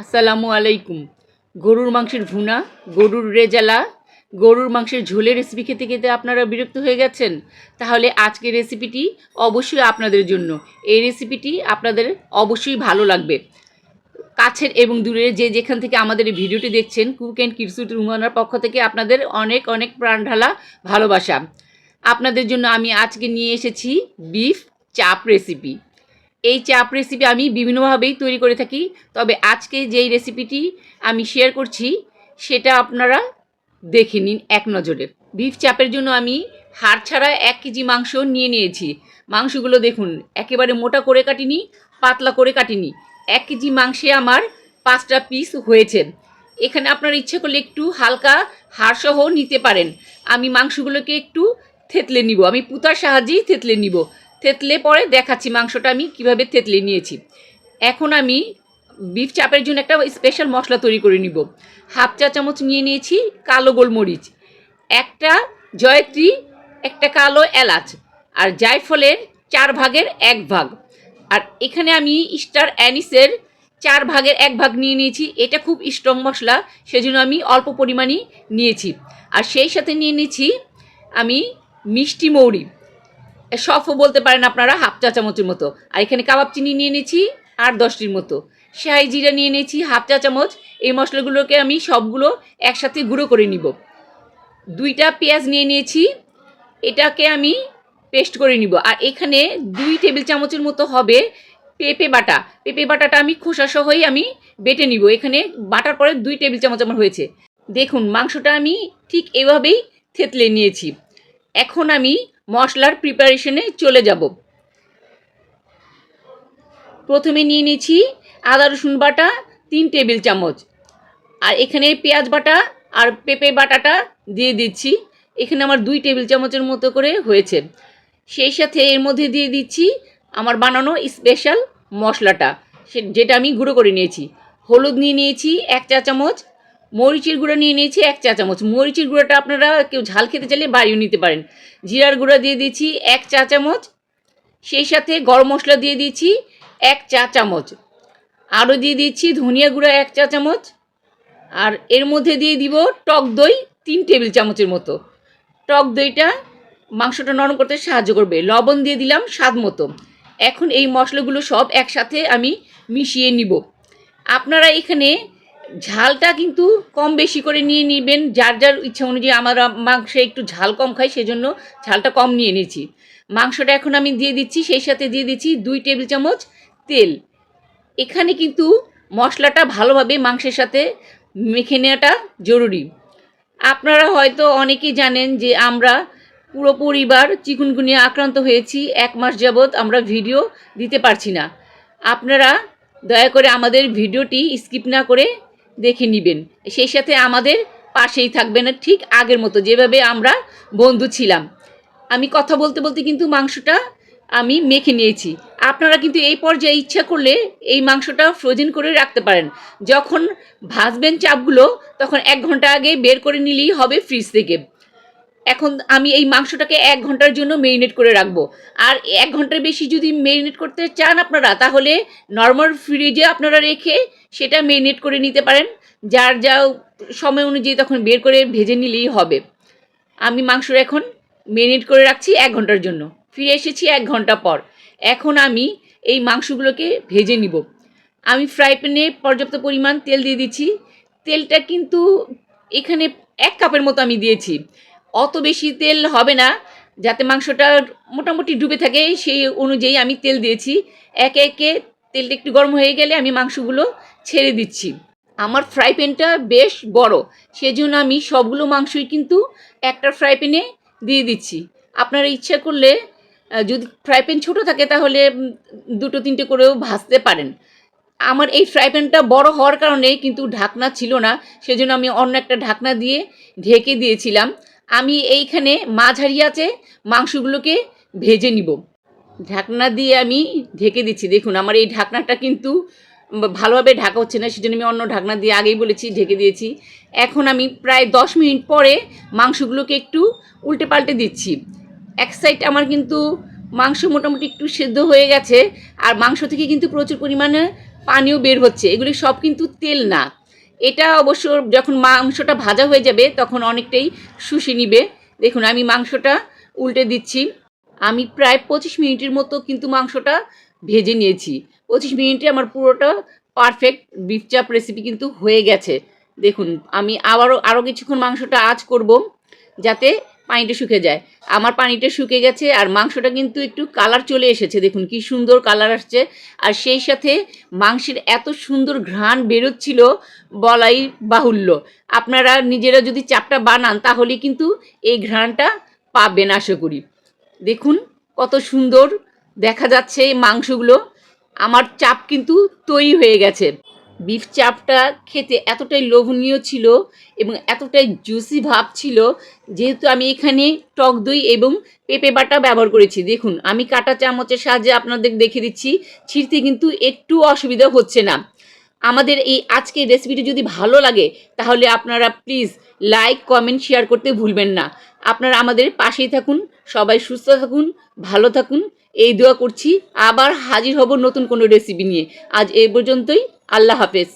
আসসালামু আলাইকুম। গরুর মাংসের ভুনা, গরুর রেজালা, গরুর মাংসের ঝোলের রেসিপি খেতে খেতে আপনারা বিরক্ত হয়ে গেছেন? তাহলে আজকের রেসিপিটি অবশ্যই আপনাদের জন্য। এই রেসিপিটি আপনাদের অবশ্যই ভালো লাগবে। কাছের এবং দূরের যে যেখান থেকে আমাদের এই ভিডিওটি দেখছেন, কুক অ্যান্ড কিডস উইথ রুমানার পক্ষ থেকে আপনাদের অনেক অনেক প্রাণঢালা ভালোবাসা। আপনাদের জন্য আমি আজকে নিয়ে এসেছি বিফ চাপ রেসিপি। এই চাপ রেসিপি আমি বিভিন্নভাবেই তৈরি করে থাকি, তবে আজকে যেই রেসিপিটি আমি শেয়ার করছি সেটা আপনারা দেখে নিন এক নজরে। বিফ চাপের জন্য আমি হাড় ছাড়া 1 কেজি মাংস নিয়ে নিয়েছি। মাংসগুলো দেখুন, একেবারে মোটা করে কাটিনি, পাতলা করে কাটিনি। 1 কেজি মাংসে আমার 5টা পিস হয়েছে। এখানে আপনারা ইচ্ছে করলে একটু হালকা হাড়সহ নিতে পারেন। আমি মাংসগুলোকে একটু থেতলে নিব, আমি পুতার সাহায্যেই থেতলে নিব। থেতলে পরে দেখাচ্ছি মাংসটা আমি কিভাবে থেতলে নিয়েছি। এখন আমি বিফ চাপের জন্য একটা স্পেশাল মশলা তৈরি করে নিব। 1/2 চা চামচ নিয়ে নিয়েছি কালো গোলমরিচ, একটা জয়ত্রী, একটা কালো এলাচ, আর জায়ফলের 4 ভাগের 1 ভাগ। আর এখানে আমি স্টার অ্যানিসের 4 ভাগের 1 ভাগ নিয়ে নিয়েছি। এটা খুব স্ট্রং মশলা, সেজন্য আমি অল্প পরিমাণই নিয়েছি। আর সেই সাথে নিয়ে নিয়েছি আমি মিষ্টি মৌরি, সফও বলতে পারেন আপনারা, 1/2 চা চামচের মতো। আর এখানে কাবাব চিনি নিয়ে নিয়েছি 8-10টির মতো। শাহি জিরা নিয়ে নিয়েছি 1/2 চা চামচ। এই মশলাগুলোকে আমি সবগুলো একসাথে গুঁড়ো করে নিব। 2টা পেঁয়াজ নিয়ে নিয়েছি, এটাকে আমি পেস্ট করে নিব। আর এখানে 2 টেবিল চামচের মতো হবে পেঁপে বাটা। পেঁপে বাটাটা আমি খোসা সহই আমি বেটে নিব। এখানে বাটার পরে 2 টেবিল চামচ আমার হয়েছে। দেখুন মাংসটা আমি ঠিক এভাবেই থেতলে নিয়েছি। এখন আমি মশলার প্রিপারেশনে চলে যাব। প্রথমে নিয়ে নিয়েছি আদা রসুন বাটা 3 টেবিল চামচ। আর এখানে পেঁয়াজ বাটা আর পেঁপে বাটাটা দিয়ে দিচ্ছি। এখানে আমার 2 টেবিল চামচের মতো করে হয়েছে। সেই সাথে এর মধ্যে দিয়ে দিচ্ছি আমার বানানো স্পেশাল মশলাটা, যেটা আমি গুঁড়ো করে নিয়েছি। হলুদ নিয়ে নিয়েছি 1 চা চামচ, মরিচের গুঁড়ো নিয়ে নিয়েছি 1 চা চামচ। মরিচের গুঁড়োটা আপনারা কেউ ঝাল খেতে চাইলে বাড়িয়ে নিতে পারেন। জিরার গুঁড়া দিয়ে দিচ্ছি 1 চা চামচ। সেই সাথে গরম মশলা দিয়ে দিচ্ছি 1 চা চামচ। আরও দিয়ে দিচ্ছি ধনিয়া গুঁড়া 1 চা চামচ। আর এর মধ্যে দিয়ে দিব টক দই 3 টেবিল চামচের মতো। টক দইটা মাংসটা নরম করতে সাহায্য করবে। লবণ দিয়ে দিলাম স্বাদ মতো। এখন এই মশলাগুলো সব একসাথে আমি মিশিয়ে নিব। আপনারা এখানে ঝালটা কিন্তু কম বেশি করে নিয়ে নেবেন, যার যার ইচ্ছা অনুযায়ী। আমরা মাংসে একটু ঝাল কম খাই, সেজন্য ঝালটা কম নিয়ে নিয়েছি। মাংসটা এখন আমি দিয়ে দিচ্ছি, সেই সাথে দিয়ে দিচ্ছি 2 টেবিল চামচ তেল। এখানে কিন্তু মশলাটা ভালোভাবে মাংসের সাথে মেখে নেওয়াটা জরুরি। আপনারা হয়তো অনেকেই জানেন যে আমরা পুরো পরিবার চিকুনগুনিয়া আক্রান্ত হয়েছি। 1 মাস যাবৎ আমরা ভিডিও দিতে পারছি না। আপনারা দয়া করে আমাদের ভিডিওটি স্কিপ না করে দেখে নেবেন, সেই সাথে আমাদের পাশেই থাকবেন ঠিক আগের মতো, যেভাবে আমরা বন্ধু ছিলাম। আমি কথা বলতে বলতে কিন্তু মাংসটা আমি মেখে নিয়েছি। আপনারা কিন্তু এই পর্যায়ে ইচ্ছা করলে এই মাংসটা ফ্রোজেন করে রাখতে পারেন। যখন ভাজবেন চাপগুলো তখন 1 ঘন্টা আগে বের করে নিলেই হবে ফ্রিজ থেকে। এখন আমি এই মাংসটাকে 1 ঘন্টার জন্য মেরিনেট করে রাখবো। আর 1 ঘন্টার বেশি যদি মেরিনেট করতে চান আপনারা, তাহলে নর্মাল ফ্রিজে আপনারা রেখে সেটা মেরিনেট করে নিতে পারেন। যার যা সময় অনুযায়ী তখন বের করে ভেজে নিলেই হবে। আমি মাংসটা এখন মেরিনেট করে রাখছি 1 ঘন্টার জন্য। ফিরে এসেছি 1 ঘন্টা পর। এখন আমি এই মাংসগুলোকে ভেজে নিব। আমি ফ্রাই প্যানে পর্যাপ্ত পরিমাণ তেল দিয়ে দিচ্ছি। তেলটা কিন্তু এখানে 1 কাপের মতো আমি দিয়েছি। অত বেশি তেল হবে না, যাতে মাংসটা মোটামুটি ডুবে থাকে সেই অনুযায়ী আমি তেল দিয়েছি। একে একে তেলটা একটু গরম হয়ে গেলে আমি মাংসগুলো ছেড়ে দিচ্ছি। আমার ফ্রাই প্যানটা বেশ বড়, সেজন্য আমি সবগুলো মাংসই কিন্তু একটা ফ্রাই প্যানে দিয়ে দিচ্ছি। আপনারা ইচ্ছা করলে যদি ফ্রাই প্যান ছোটো থাকে তাহলে 2-3টে করেও ভাজতে পারেন। আমার এই ফ্রাই প্যানটা বড় হওয়ার কারণে কিন্তু ঢাকনা ছিল না, সেজন্য আমি অন্য একটা ঢাকনা দিয়ে ঢেকে দিয়েছিলাম। আমি এইখানে মাঝারি আঁচে মাংসগুলোকে ভেজে নিব। ঢাকনা দিয়ে আমি ঢেকে দিচ্ছি। দেখুন আমার এই ঢাকনাটা কিন্তু ভালোভাবে ঢাকা হচ্ছে না, সেজন্য আমি অন্য ঢাকনা দিয়ে আগেই বলেছি ঢেকে দিয়েছি। এখন আমি প্রায় 10 মিনিট পরে মাংসগুলোকে একটু উল্টে পাল্টে দিচ্ছি। এক সাইড আমার কিন্তু মাংস মোটামুটি একটু সেদ্ধ হয়ে গেছে। আর মাংস থেকে কিন্তু প্রচুর পরিমাণে পানিও বের হচ্ছে, এগুলি সব কিন্তু তেল না। এটা অবশ্য যখন মাংসটা ভাজা হয়ে যাবে তখন অনেকটাই শুষে নিবে। দেখুন আমি মাংসটা উল্টে দিচ্ছি। আমি প্রায় 25 মিনিটের মতো কিন্তু মাংসটা ভেজে নিয়েছি। 25 মিনিটে আমার পুরোটা পারফেক্ট বিফ চাপ রেসিপি কিন্তু হয়ে গেছে। দেখুন আমি আরও কিছুক্ষণ মাংসটা আঁচ করব যাতে পানিটা শুকিয়ে যায়। আমার পানিটা শুকিয়ে গেছে আর মাংসটা কিন্তু একটু কালার চলে এসেছে। দেখুন কি সুন্দর কালার আসছে। আর সেই সাথে মাংসের এত সুন্দর ঘ্রাণ বেরোচ্ছিল বলাই বাহুল্য। আপনারা নিজেরা যদি চাপটা বানান তাহলে কিন্তু এই ঘ্রাণটা পাবেন আশা করি। দেখুন কত সুন্দর দেখা যাচ্ছে এই মাংসগুলো। আমার চাপ কিন্তু তৈরি হয়ে গেছে। বিফ চাপটা খেতে এতটাই লোভনীয় ছিল এবং এতটাই জুসি ভাব ছিল, যেহেতু আমি এখানে টক দই এবং পেঁপে বাটা ব্যবহার করেছি। দেখুন আমি কাঁটা চামচের সাহায্যে আপনাদের দেখিয়ে দিচ্ছি, ছিঁড়তে কিন্তু একটু অসুবিধা হচ্ছে না। আমাদের এই আজকের রেসিপিটি যদি ভালো লাগে তাহলে আপনারা প্লিজ লাইক কমেন্ট শেয়ার করতে ভুলবেন না। আপনারা আমাদের পাশেই থাকুন, সবাই সুস্থ থাকুন, ভালো থাকুন, এই দোয়া করছি। আবার হাজির হব নতুন কোনো রেসিপি নিয়ে। আজ এই পর্যন্তই। আল্লাহ হাফেজ।